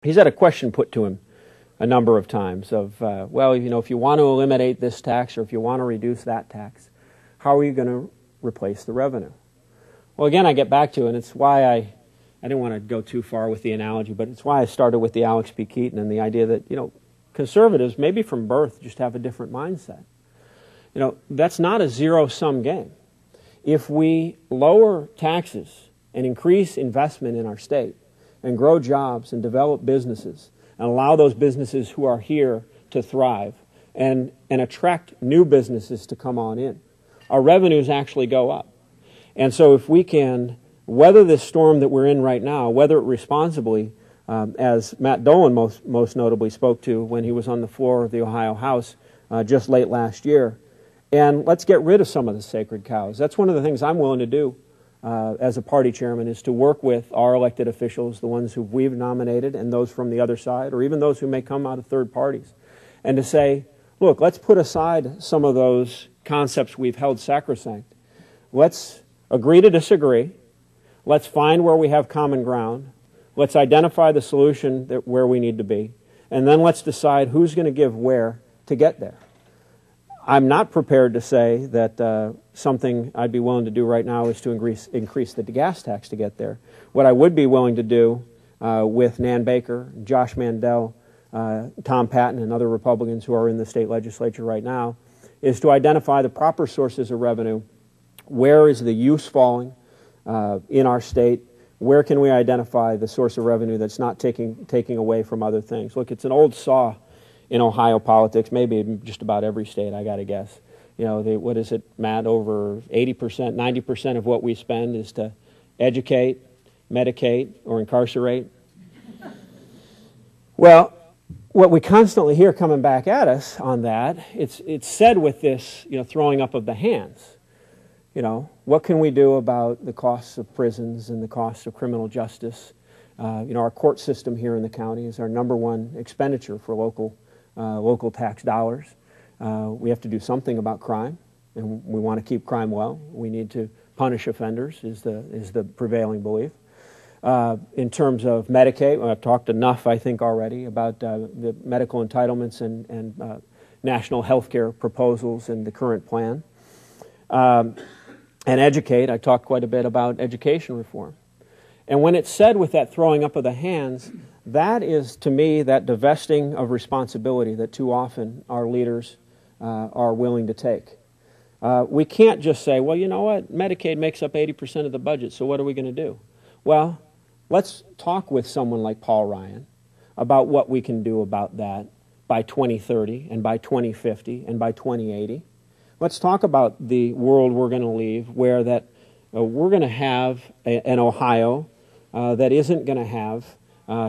he's had a question put to him a number of times of, well, you know, if you want to eliminate this tax or if you want to reduce that tax, how are you going to replace the revenue? Well, again, I get back to it, and it's why I didn't want to go too far with the analogy, but it's why I started with the Alex P. Keaton and the idea that, you know, conservatives, maybe from birth, just have a different mindset. You know, that's not a zero-sum game. If we lower taxes and increase investment in our state and grow jobs and develop businesses and allow those businesses who are here to thrive and attract new businesses to come on in, our revenues actually go up. And so if we can weather this storm that we're in right now, weather it responsibly, as Matt Dolan most notably spoke to when he was on the floor of the Ohio House just late last year, and let's get rid of some of the sacred cows. That's one of the things I'm willing to do as a party chairman, is to work with our elected officials, the ones who we've nominated and those from the other side, or even those who may come out of third parties, and to say, look, let's put aside some of those concepts we've held sacrosanct. Let's agree to disagree. Let's find where we have common ground. Let's identify the solution where we need to be. And then let's decide who's going to give where to get there. I'm not prepared to say that something I'd be willing to do right now is to increase the gas tax to get there. What I would be willing to do with Nan Baker, Josh Mandel, Tom Patton, and other Republicans who are in the state legislature right now is to identify the proper sources of revenue. Where is the use falling in our state? Where can we identify the source of revenue that's not taking away from other things? Look, it's an old saw in Ohio politics, maybe in just about every state, I got to guess. You know, what is it, Matt? Over 80%, 90% of what we spend is to educate, medicate, or incarcerate. Well, what we constantly hear coming back at us on that, it's said with this, you know, throwing up of the hands. You know, what can we do about the costs of prisons and the costs of criminal justice? You know, our court system here in the county is our #1 expenditure for local tax dollars. We have to do something about crime, and we want to keep crime well. We need to punish offenders, is the prevailing belief. In terms of Medicaid, I've talked enough, I think, already about the medical entitlements and national health care proposals in the current plan. And educate, I talked quite a bit about education reform. And when it's said with that throwing up of the hands, that is, to me, that divesting of responsibility that too often our leaders are willing to take. We can't just say, well, you know what, Medicaid makes up 80% of the budget, so what are we going to do? Well, let's talk with someone like Paul Ryan about what we can do about that by 2030 and by 2050 and by 2080. Let's talk about the world we're going to leave where that we're going to have an Ohio that isn't going to have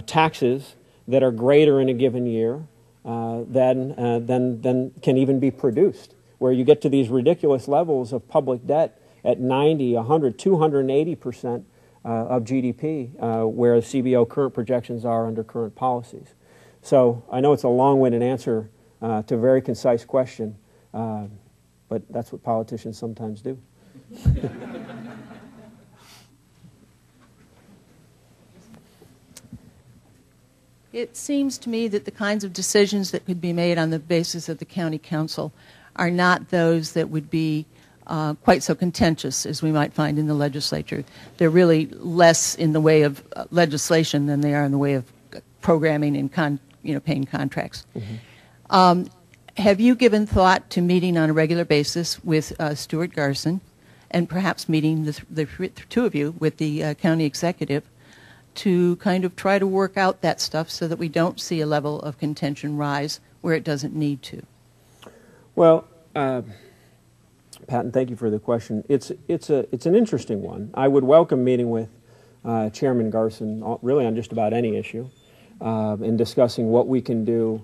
taxes that are greater in a given year than can even be produced, where you get to these ridiculous levels of public debt at 90, 100, 280% of GDP, where CBO current projections are under current policies. So I know it's a long-winded answer to a very concise question, but that's what politicians sometimes do. It seems to me that the kinds of decisions that could be made on the basis of the county council are not those that would be quite so contentious as we might find in the legislature. They're really less in the way of legislation than they are in the way of programming and paying contracts. Mm-hmm. Have you given thought to meeting on a regular basis with Stuart Garson, and perhaps meeting the two of you with the county executive, to kind of try to work out that stuff so that we don't see a level of contention rise where it doesn't need to? Well, Patton, thank you for the question. It's an interesting one. I would welcome meeting with Chairman Garson really on just about any issue and discussing what we can do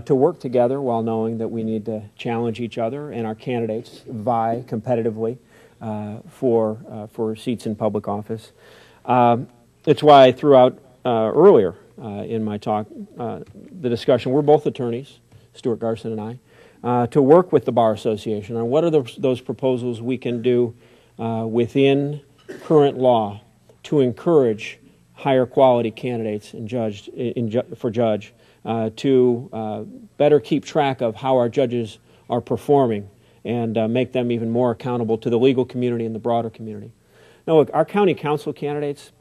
to work together while knowing that we need to challenge each other and our candidates vie competitively for seats in public office. It's why I threw out earlier in my talk the discussion. We're both attorneys, Stuart Garson and I, to work with the Bar Association on what are those proposals we can do within current law to encourage higher quality candidates for judge, to better keep track of how our judges are performing and make them even more accountable to the legal community and the broader community. Now, look, our county council candidates,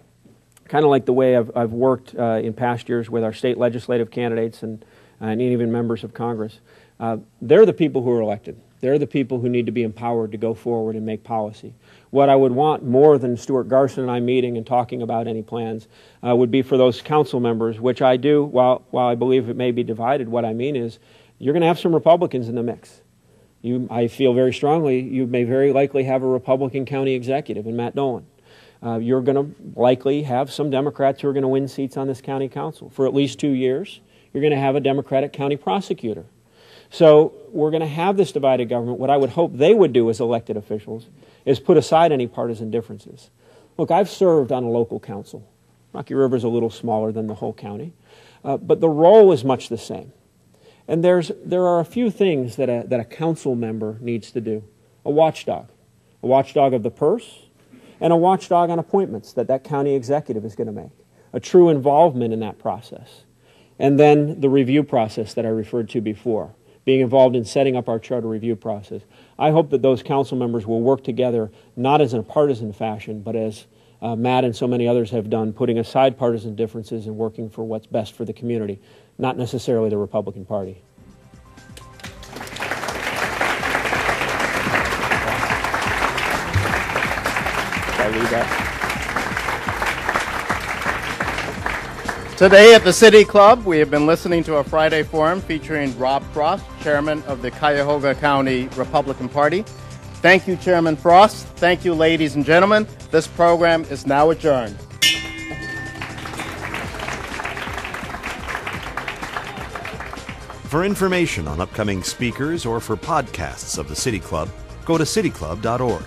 kind of like the way I've worked in past years with our state legislative candidates and even members of Congress, they're the people who are elected. They're the people who need to be empowered to go forward and make policy. What I would want more than Stuart Garson and I meeting and talking about any plans would be for those council members, which I do, while I believe it may be divided, what I mean is you're going to have some Republicans in the mix. I feel very strongly you may very likely have a Republican county executive in Matt Dolan. You're going to likely have some Democrats who are going to win seats on this county council. For at least 2 years, you're going to have a Democratic county prosecutor. So we're going to have this divided government. What I would hope they would do as elected officials is put aside any partisan differences. Look, I've served on a local council. Rocky River is a little smaller than the whole county, but the role is much the same. And there are a few things that a council member needs to do. A watchdog of the purse, and a watchdog on appointments that county executive is going to make. A true involvement in that process. And then the review process that I referred to before, being involved in setting up our charter review process. I hope that those council members will work together, not as in a partisan fashion, but as Matt and so many others have done, putting aside partisan differences and working for what's best for the community, not necessarily the Republican Party. Did I leave that? Today at the City Club, we have been listening to a Friday Forum featuring Rob Frost, Chairman of the Cuyahoga County Republican Party. Thank you, Chairman Frost. Thank you, ladies and gentlemen. This program is now adjourned. For information on upcoming speakers or for podcasts of the City Club, go to cityclub.org.